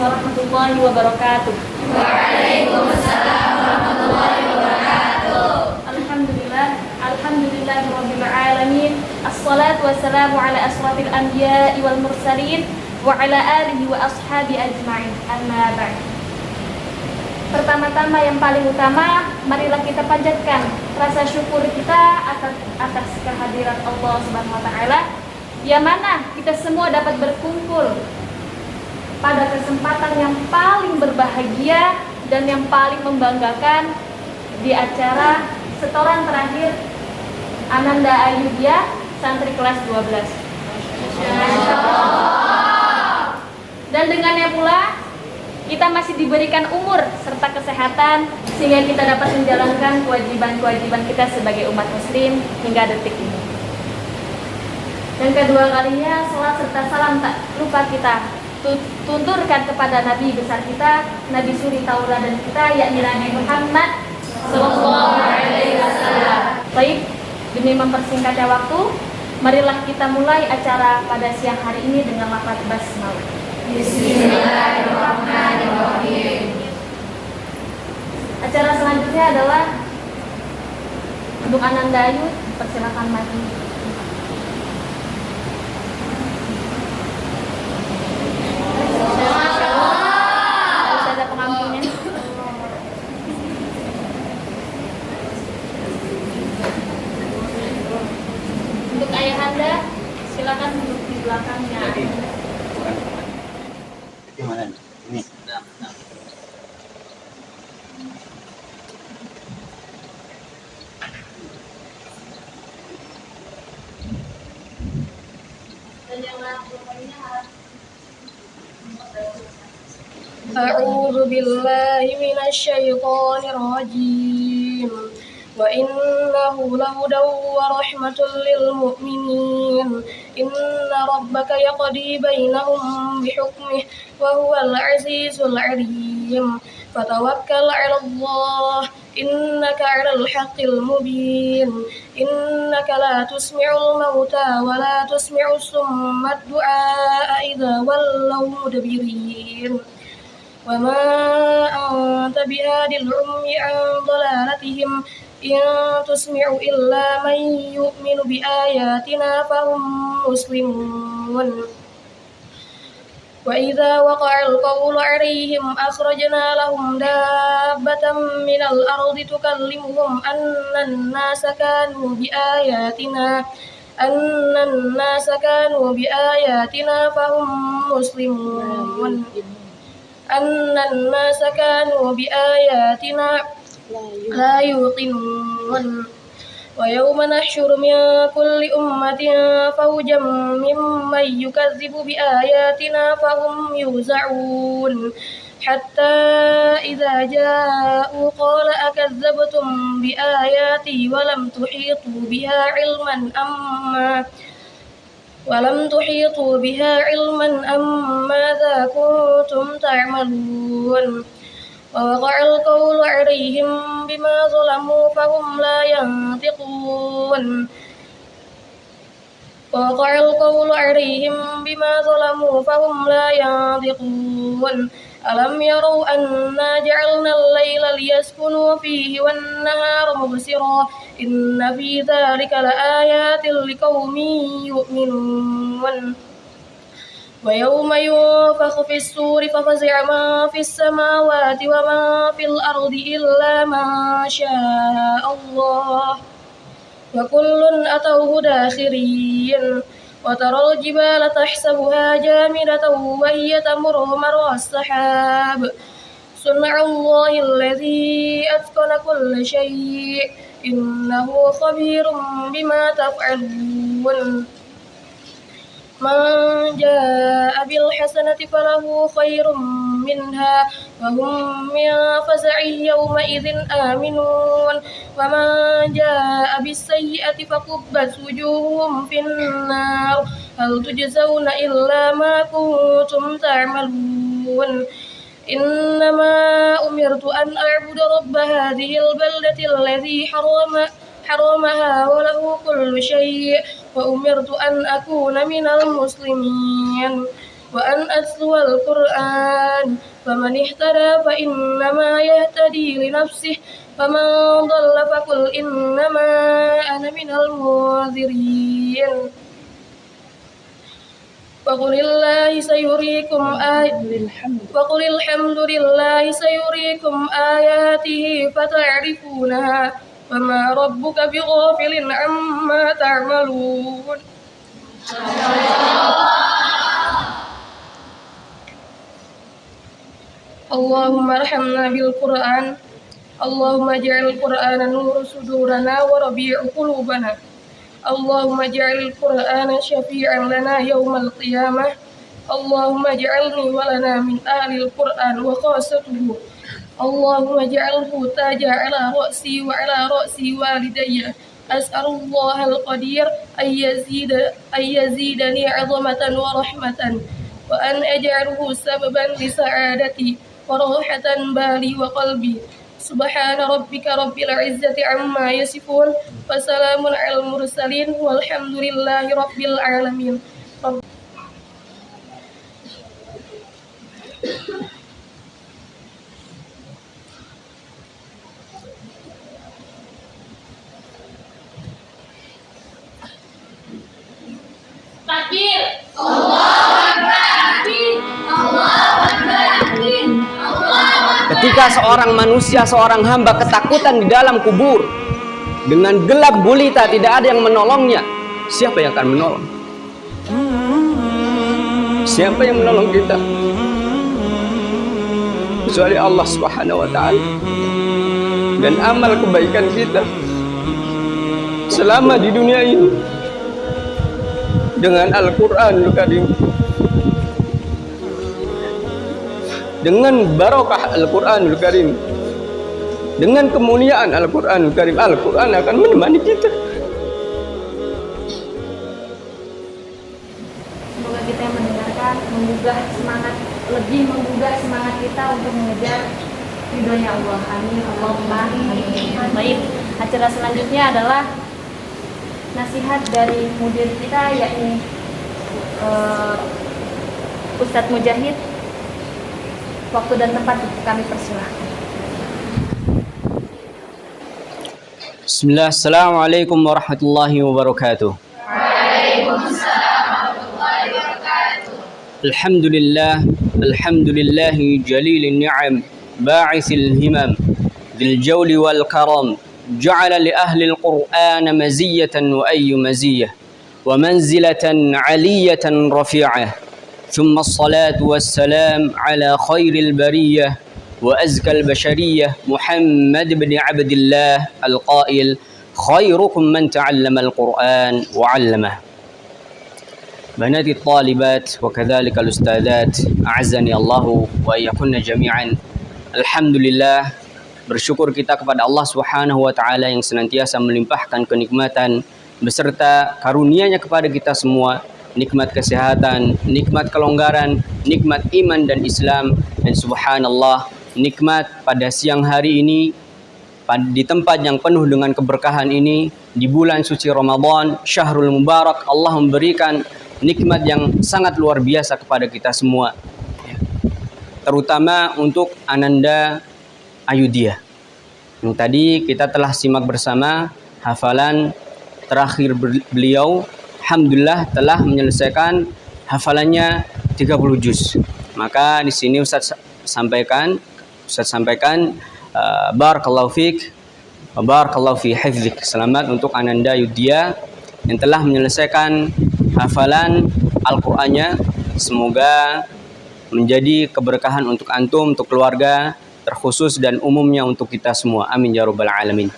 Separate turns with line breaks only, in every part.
warahmatullahi wabarakatuh.
Waalaikumsalam warahmatullahi wabarakatuh.
Alhamdulillahirabbil alamin. Assalatu wassalamu ala asrafil anbiya'i wal mursalin wa ala alihi wa ashabi ajma'in. Amma ba'd. Pertama-tama yang paling utama, marilah kita panjatkan rasa syukur kita atas kehadiran Allah Subhanahu wa taala, yang mana kita semua dapat berkumpul pada kesempatan yang paling berbahagia dan yang paling membanggakan di acara setoran terakhir Ananda Ayudhya santri kelas 12. Dan dengannya pula kita masih diberikan umur serta kesehatan sehingga kita dapat menjalankan kewajiban-kewajiban kita sebagai umat muslim hingga detik ini. Dan kedua kalinya salat serta salam tak lupa kita tunturkan kepada Nabi besar kita, Nabi suri tauladan kita, yakni Nabi Muhammad sallallahu alaihi wasallam. Baik, demi mempersingkatnya waktu, marilah kita mulai acara pada siang hari ini dengan lafaz basmalah. Bismillahirrahmanirrahim. Acara selanjutnya adalah untuk Ananda Ayu, persilakan maju. Harus ada pengampunya. Untuk ayahanda, silakan duduk di belakangnya.
Gimana nih? Ini.
Dan yang lainnya harus
أعوذ بالله من الشيطان الرجيم وإنه لهدى ورحمة للمؤمنين إن ربك يقضي بينهم بحكمه وهو العزيز العليم فتوكل على الله إنك على الحق المبين إنك لا تسمع الموتى ولا تسمع الصم الدعاء إذا ولوا مدبرين وما أنت بهاد العمي عن ضلالتهم إن تسمع إلا من يؤمن بآياتنا فهم مسلمون وإذا وقع القول عليهم أخرجنا لهم دابة من الأرض تكلمهم أن الناس كانوا بآياتنا فهم مسلمون لا يوقنون ويوم نحشر من كل أمة فوجا ممن يكذب بآياتنا فهم يوزعون حتى إذا جاءوا قال أكذبتم بآياتي ولم تحيطوا بها علما أم ماذا كنتم تعملون ووقع القول عليهم بما ظلموا فهم لا ينطقون ألم يروا أنا جعلنا الليل ليسكنوا فيه والنهار مبصرا إن في ذلك لآيات لقوم يؤمنون ويوم ينفخ في الصور ففزع من في السماوات ومن في الأرض إلا من شاء الله وكل أتوه داخرين وترى الجبال تحسبها جامدة وهي تمر مر السحاب صنع الله الذي أتقن كل شيء إنه خبير بما تفعلون من جاء بالحسنة فله خير منها وهم من فزع يومئذ آمنون ومن جاء بالسيئة فكبت وجوههم في النار هل تجزون إلا ما كنتم تعملون إنما أمرت أن أعبد رب هذه البلدة الذي حرمها وله كل شيء وأمرت أن أكون من المسلمين وأن أتلو القرآن فمن اهتدى فإنما يهتدي لنفسه ومن ضل فقل إنما أنا من المنذرين وقل الحمد لله سيريكم آياته فتعرفونها وما ربك بغافل عما تعملون. اللهم ارحمنا بالقرآن اللهم اجعل القرآن نور صدورنا وربيع قلوبنا اللهم اجعل القرآن شفيعا لنا يوم القيامة اللهم اجعلني ولنا من أهل القرآن وخاصته اللهم اجعله تاجا على رأسي وعلى رأس والدي أسأل الله القدير أن يزيدني عظمة ورحمة وأن أجعله سببا لسعادتي وراحة بالي وقلبي سبحان ربك رب العزة عما يصفون وسلام على المرسلين والحمد لله رب العالمين.
Takbir.
Ketika seorang manusia, seorang hamba ketakutan di dalam kubur, dengan gelap gulita, tidak ada yang menolongnya, siapa yang akan menolong? Siapa yang menolong kita? Kecuali Allah Subhanahu wa ta'ala. Dan amal kebaikan kita selama di dunia ini dengan Al-Quranul Karim, dengan barokah Al-Quranul Karim, dengan kemuliaan Al-Quranul Karim, Al-Quran akan menemani kita.
Semoga kita yang mendengarkan lebih menggugah semangat kita untuk mengejar ridhonya Allah. Amin. Allahumma amin. Baik, acara selanjutnya adalah nasihat dari mudir kita, yakni Ustadz Mujahid. Waktu dan tempat kami persilahkan.
Bismillah, assalamualaikum warahmatullahi wabarakatuh.
Waalaikumsalam warahmatullahi wabarakatuh.
Alhamdulillah, alhamdulillahi jalilin ni'am, ba'ithil himam, dhil jawli wal karam, ja'ala li ahli al-Qur'an maziyatan wa ayyu maziyah, wa manzilatan 'aliyatan rafi'ah. ثم الصلاة والسلام على خير البرية وأزكى البشرية محمد بن عبد الله القائل خيركم من تعلم القرآن وعلمه. بنات الطالبات وكذلك الأستاذات أعزني الله وإياكن جميعا. Alhamdulillah, bersyukur kita kepada Allah Subhanahu wa taala yang senantiasa melimpahkan kenikmatan beserta karunia-Nya kepada kita semua. Nikmat kesehatan, nikmat kelonggaran, nikmat iman dan Islam, dan subhanallah, nikmat pada siang hari ini, di tempat yang penuh dengan keberkahan ini, di bulan suci Ramadan, Syahrul Mubarak, Allah memberikan nikmat yang sangat luar biasa kepada kita semua, terutama untuk Ananda Ayudhya, yang tadi kita telah simak bersama hafalan terakhir beliau. Alhamdulillah telah menyelesaikan hafalannya 30 juz. Maka di sini Ustaz sampaikan barakallahu fiik wa barakallahu fi hifzik. Selamat untuk Ananda Ayudhya yang telah menyelesaikan hafalan Al-Qur'annya. Semoga menjadi keberkahan untuk antum, untuk keluarga, terkhusus dan umumnya untuk kita semua. Amin ya rabbal alamin.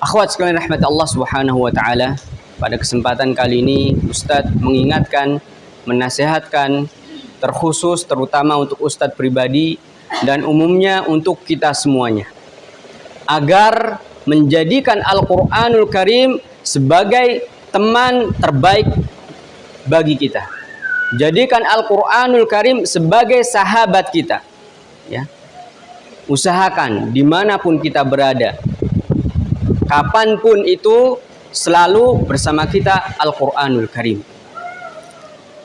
Akhwat sekalian rahmat Allah Subhanahu wa taala, pada kesempatan kali ini Ustadz mengingatkan, menasihatkan, terkhusus terutama untuk Ustadz pribadi dan umumnya untuk kita semuanya, agar menjadikan Al-Quranul Karim sebagai teman terbaik bagi kita. Jadikan Al-Quranul Karim sebagai sahabat kita, ya. Usahakan dimanapun kita berada, kapanpun itu, selalu bersama kita Al-Quranul Karim.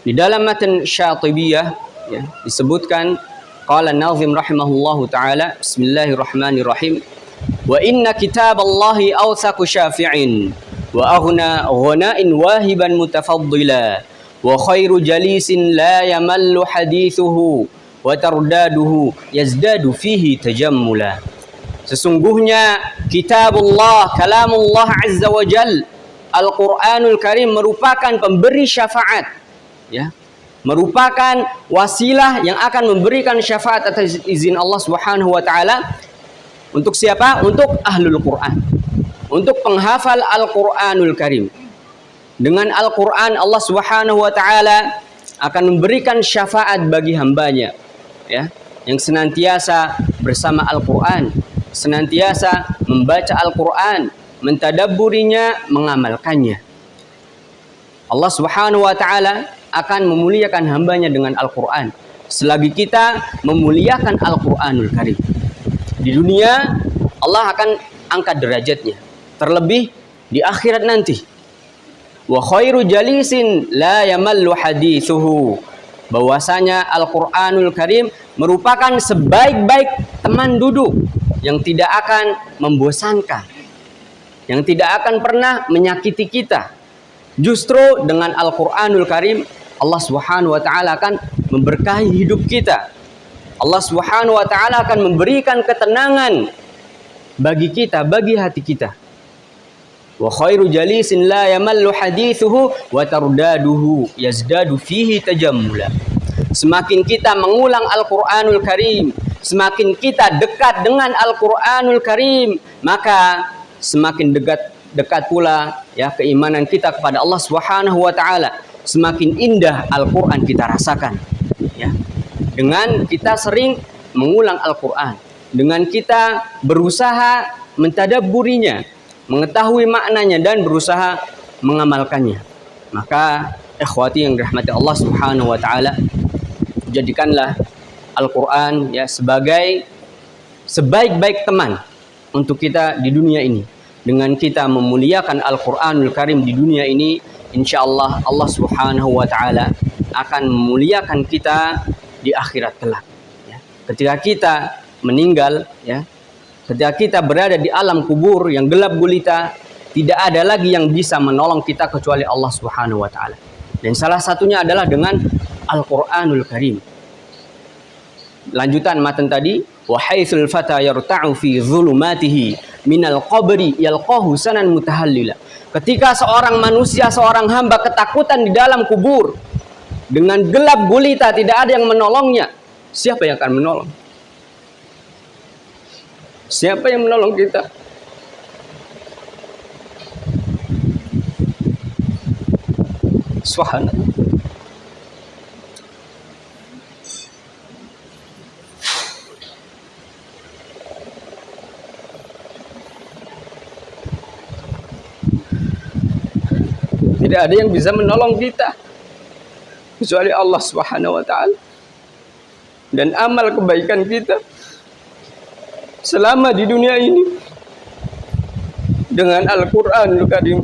Di dalam matan Syatibiyah ya, disebutkan qala an-nazim rahimahullahu taala bismillahirrahmanirrahim wa inna kitaballahi awthaqu syafi'in wa aghna ghana'in wahiban mutafaddila wa khairu jalisin la yamallu hadithuhu wa tardaduhu yazdadu fihi tajammula. Sesungguhnya kitabullah, kalamullah azza wa jal, Al-Quranul Karim merupakan pemberi syafaat ya, merupakan wasilah yang akan memberikan syafaat atas izin Allah Subhanahu wa taala untuk siapa? Untuk ahlul Quran, untuk penghafal Al-Quranul Karim. Dengan Al-Quran Allah Subhanahu wa taala akan memberikan syafaat bagi hambanya ya, yang senantiasa bersama Al-Quran, senantiasa membaca Al-Quran, mentadabburinya, mengamalkannya. Allah Subhanahu wa taala akan memuliakan hambanya dengan Al-Quran selagi kita memuliakan Al-Quranul Karim. Di dunia Allah akan angkat derajatnya, terlebih di akhirat nanti. Wa khairu jalisin la yamallu hadithuhu, bahwasanya Al-Quranul Karim merupakan sebaik-baik teman duduk yang tidak akan membosankan, yang tidak akan pernah menyakiti kita. Justru dengan Al-Quranul Karim Allah Subhanahu wa taala akan memberkahi hidup kita. Allah Subhanahu wa taala akan memberikan ketenangan bagi kita, bagi hati kita. Wa khairu jalisin la yamallu hadithuhu wa tardaduhu yazdadu fihi tajammula. Semakin kita mengulang Al-Quranul Karim, semakin kita dekat dengan Al-Quranul Karim, maka semakin dekat pula ya keimanan kita kepada Allah Subhanahu wa taala. Semakin indah Al-Quran kita rasakan ya. Dengan kita sering mengulang Al-Quran, dengan kita berusaha mentadabburinya, mengetahui maknanya dan berusaha mengamalkannya, maka ikhwati yang dirahmati Allah Subhanahu wa taala, jadikanlah Al-Quran ya sebagai sebaik-baik teman untuk kita di dunia ini. Dengan kita memuliakan Al-Quranul Karim di dunia ini, insyaallah Allah Subhanahu wa taala akan memuliakan kita di akhirat kelak ya. Ketika kita meninggal ya, ketika kita berada di alam kubur yang gelap gulita, tidak ada lagi yang bisa menolong kita kecuali Allah Subhanahu wa taala. Dan salah satunya adalah dengan Al-Quranul Karim. Lanjutan matan tadi, wa haitsul fata yarta'u fi dhulumatihi minal qabri yalqahu sanan mutahallila. Ketika seorang manusia, seorang hamba ketakutan di dalam kubur, dengan gelap gulita tidak ada yang menolongnya, siapa yang akan menolong? Siapa yang menolong kita? Subhanallah. Tidak ada yang bisa menolong kita kecuali Allah Subhanahu wa taala. Dan amal kebaikan kita selama di dunia ini dengan Al-Quranul Karim,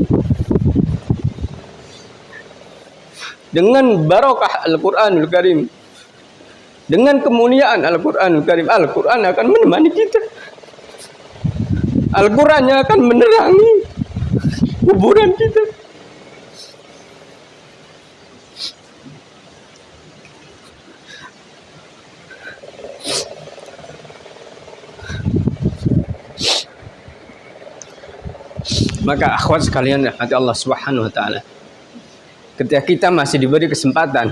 dengan barokah Al-Quranul Karim, dengan kemuliaan Al-Quranul Karim, Al-Quran akan menemani kita. Al-Quran yang akan menerangi kuburan kita. Maka akhwat sekalian rahmati Allah Subhanahu wa taala, ketika kita masih diberi kesempatan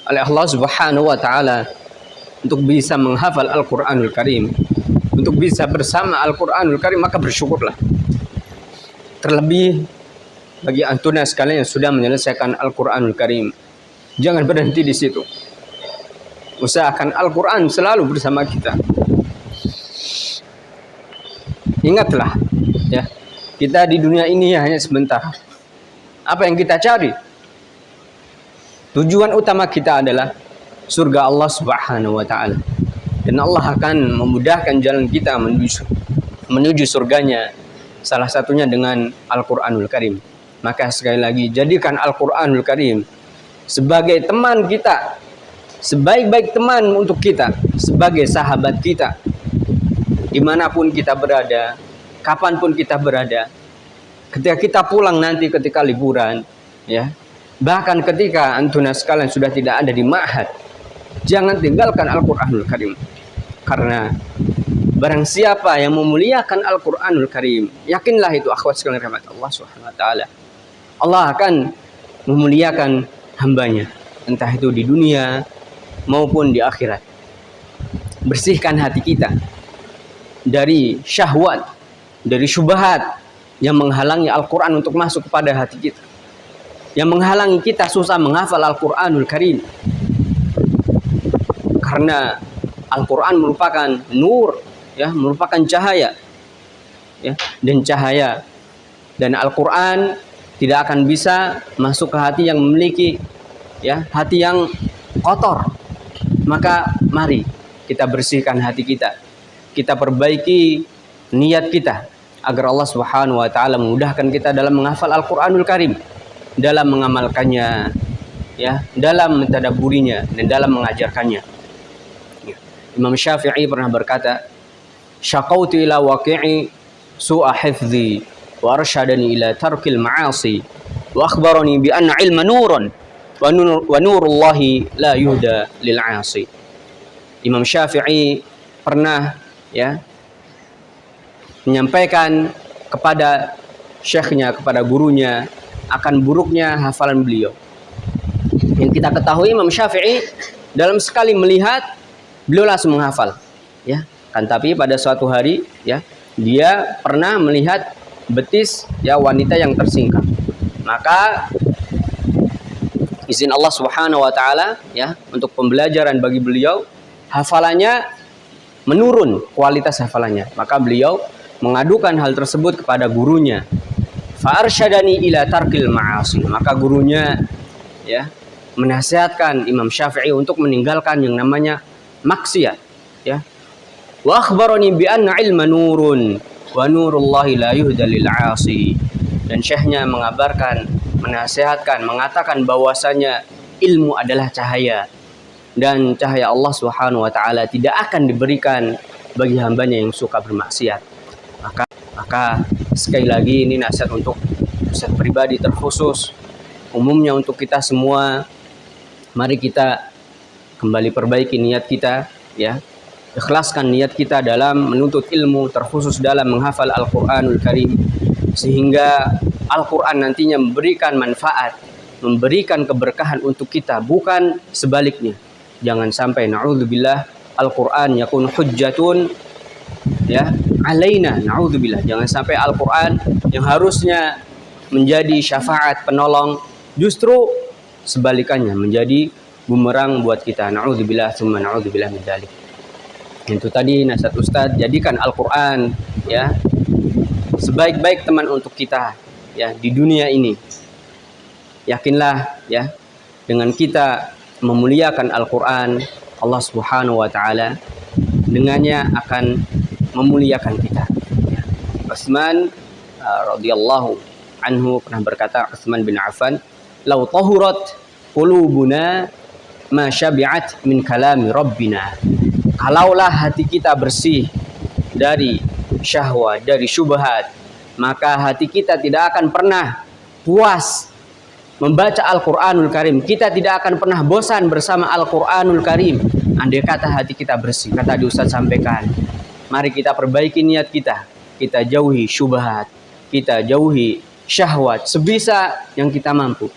oleh Allah Subhanahu wa taala untuk bisa menghafal Al-Quranul Karim, untuk bisa bersama Al-Quranul Karim, maka bersyukurlah. Terlebih bagi antuna sekalian yang sudah menyelesaikan Al-Quranul Karim, jangan berhenti di situ. Usahakan Al-Quran selalu bersama kita. Ingatlah ya, kita di dunia ini hanya sebentar. Apa yang kita cari? Tujuan utama kita adalah surga Allah Subhanahu wa taala. Dan Allah akan memudahkan jalan kita menuju surganya. Salah satunya dengan Al-Quranul Karim. Maka sekali lagi, jadikan Al-Quranul Karim sebagai teman kita, sebaik-baik teman untuk kita, sebagai sahabat kita, dimanapun kita berada, kapanpun kita berada, ketika kita pulang nanti ketika liburan, ya, bahkan ketika antuna sekalian sudah tidak ada di ma'had, jangan tinggalkan Al-Quranul Karim. Karena barang siapa yang memuliakan Al-Quranul Karim, yakinlah itu akhwat sekalian rahmat Allah Subhanahu wa taala, Allah akan memuliakan hambanya, entah itu di dunia maupun di akhirat. Bersihkan hati kita dari syahwat, dari syubhat yang menghalangi Al-Quran untuk masuk kepada hati kita, yang menghalangi kita susah menghafal Al-Quranul Karim. Karena Al-Quran merupakan nur, ya, merupakan cahaya, ya, dan cahaya dan Al-Quran tidak akan bisa masuk ke hati yang memiliki, ya, hati yang kotor. Maka mari kita bersihkan hati kita, kita perbaiki niat kita agar Allah Subhanahu wa taala memudahkan kita dalam menghafal Al-Quranul Karim, dalam mengamalkannya, ya, dalam mentadabburinya dan dalam mengajarkannya. Imam Syafi'i pernah berkata, "Syaqautu ila waqi'i su'a hifdzi wa arsyadani ila tarkil ma'asi wa akhbarani bi anna ilma nurun wa nurullahi la yuhda lil 'asi." Imam Syafi'i pernah, ya, menyampaikan kepada syekhnya, kepada gurunya akan buruknya hafalan beliau. Yang kita ketahui Imam Syafi'i dalam sekali melihat beliau langsung menghafal, ya kan. Tapi pada suatu hari, ya, dia pernah melihat betis, ya, wanita yang tersingkap. Maka izin Allah Subhanahu wa taala, ya, untuk pembelajaran bagi beliau, hafalannya menurun, kualitas hafalannya. Maka beliau mengadukan hal tersebut kepada gurunya. Fa arsyadani ila tarkil ma'asi. Maka gurunya, ya, menasihatkan Imam Syafi'i untuk meninggalkan yang namanya maksiat, ya. Wa akhbarani bi anna ilma nurun wa nurullahi la yuhda lil 'asi. Dan syekhnya mengabarkan, menasihatkan, mengatakan bahwasanya ilmu adalah cahaya dan cahaya Allah Subhanahu wa taala tidak akan diberikan bagi hambanya yang suka bermaksiat. Maka sekali lagi ini nasihat untuk Ustaz pribadi terkhusus, umumnya untuk kita semua. Mari kita kembali perbaiki niat kita, ya, ikhlaskan niat kita dalam menuntut ilmu, terkhusus dalam menghafal Al-Quranul Karim, sehingga Al-Quran nantinya memberikan manfaat, memberikan keberkahan untuk kita, bukan sebaliknya. Jangan sampai na'udzubillah Al-Quran yakun hujjatun, ya, alaina, na'udzubillah. Jangan sampai Al-Quran yang harusnya menjadi syafaat penolong justru sebalikannya menjadi bumerang buat kita. Na'udzubillah tsumma na'udzubillah min dzalik. Itu tadi nasihat Ustadz, jadikan Al-Quran, ya, sebaik-baik teman untuk kita, ya, di dunia ini. Yakinlah, ya, dengan kita memuliakan Al-Quran, Allah Subhanahu wa taala dengannya akan memuliakan kita. Ya. Utsman radhiyallahu anhu pernah berkata, Utsman bin Affan, "Lau tahurat qulubuna ma syabi'at min kalami rabbina." Kalaulah hati kita bersih dari syahwat, dari syubhat, maka hati kita tidak akan pernah puas membaca Al-Quranul Karim. Kita tidak akan pernah bosan bersama Al-Quranul Karim andai kata hati kita bersih. Kata di Ustaz sampaikan, mari kita perbaiki niat kita, kita jauhi syubhat, kita jauhi syahwat sebisa yang kita mampu.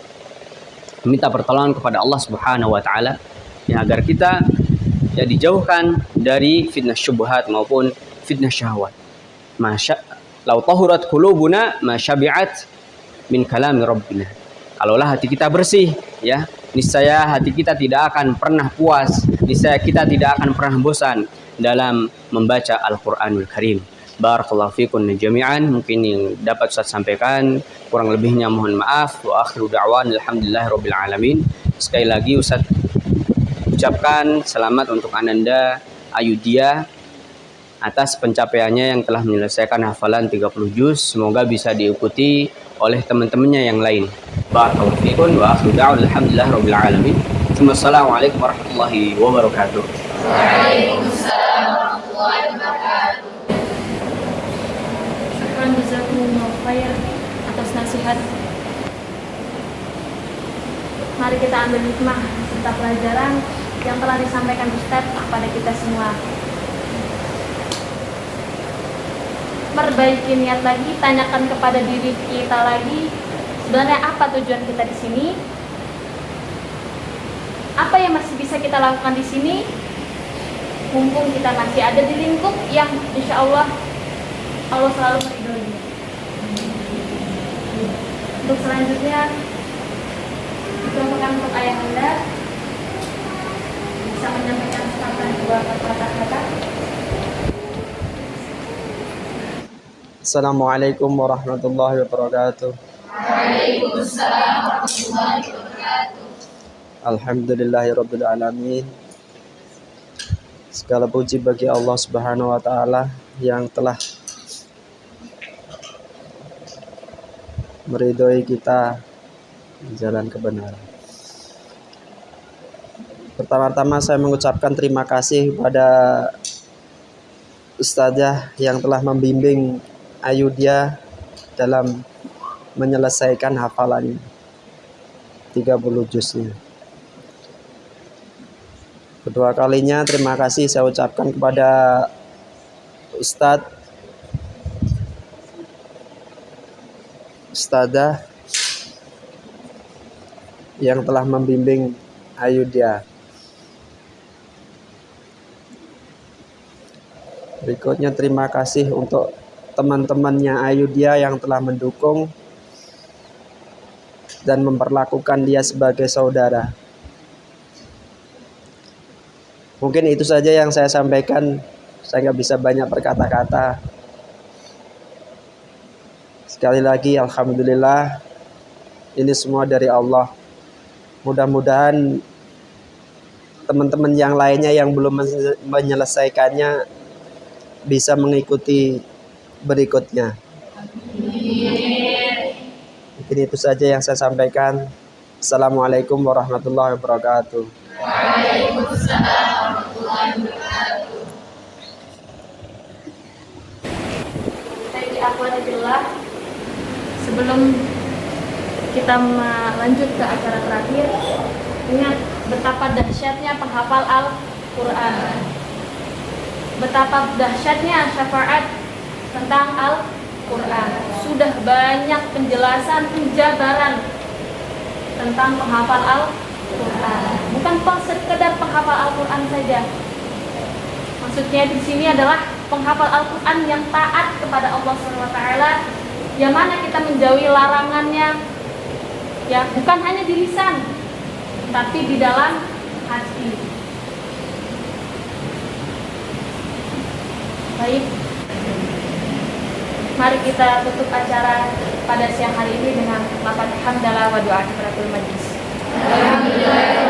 Minta pertolongan kepada Allah Subhanahu wa taala, ya, agar kita, ya, dijauhkan dari fitnah syubhat maupun fitnah syahwat. Lau tahurat qulubuna ma syabi'at min kalami rabbina. Kalaulah hati kita bersih, ya, niscaya hati kita tidak akan pernah puas, niscaya kita tidak akan pernah bosan dalam membaca Al-Quranul Karim. Barakallahu fikum jami'an. Mungkin yang dapat Ustaz sampaikan, kurang lebihnya mohon maaf. Wa akhiru da'wan alhamdulillahirabbil alamin. Sekali lagi Ustaz ucapkan selamat untuk Ananda Ayudhya atas pencapaiannya yang telah menyelesaikan hafalan 30 juz. Semoga bisa diikuti oleh teman-temannya yang lain. Barakallahu fiikum wa akhiru da'wana alhamdulillahi rabbil alamin. Wassalamualaikum warahmatullahi wabarakatuh.
Waalaikumsalam warahmatullahi wabarakatuh.
Syukran jazakumullahu khair atas nasihat. Mari kita ambil hikmah serta pelajaran yang telah disampaikan Ustaz kepada kita semua. Perbaiki niat lagi, tanyakan kepada diri kita lagi, sebenarnya apa tujuan kita di sini? Apa yang masih bisa kita lakukan di sini? Mumpung kita masih ada di lingkup yang insya Allah selalu meridhoi. Untuk selanjutnya, dipersilakan untuk ayah anda bisa menyampaikan sepatah dua kata-kata.
Assalamualaikum warahmatullahi wabarakatuh.
Waalaikumsalam warahmatullahi wabarakatuh.
Alhamdulillahirabbil alamin. Segala puji bagi Allah Subhanahu wa taala yang telah meridhoi kita di jalan kebenaran. Pertama-tama saya mengucapkan terima kasih kepada Ustazah yang telah membimbing Ayudya dalam menyelesaikan hafalan 30 juznya. Kedua kalinya terima kasih saya ucapkan kepada Ustazah yang telah membimbing Ayudya. Berikutnya terima kasih untuk teman-temannya Ayudya yang telah mendukung dan memperlakukan dia sebagai saudara. Mungkin itu saja yang saya sampaikan. Saya nggak bisa banyak berkata-kata. Sekali lagi alhamdulillah, ini semua dari Allah. Mudah-mudahan teman-teman yang lainnya yang belum menyelesaikannya bisa mengikuti berikutnya. Mungkin itu saja yang saya sampaikan. Assalamualaikum warahmatullahi wabarakatuh.
Waalaikumsalam warahmatullahi wabarakatuh.
Baik, akhwatibillah, sebelum kita melanjut ke acara terakhir, ingat betapa dahsyatnya penghafal Al-Quran, betapa dahsyatnya syafaat tentang Al-Quran. Sudah banyak penjelasan, penjabaran tentang penghafal Al-Quran. Bukan sekedar penghafal Al-Quran saja. Maksudnya di sini adalah penghafal Al-Quran yang taat kepada Allah SWT, yang mana kita menjauhi larangannya, ya bukan hanya di lisan, tapi di dalam hati. Baik, mari kita tutup acara pada siang hari ini dengan lafaz hamdalah wa doa kifaratul majlis.
Alhamdulillah.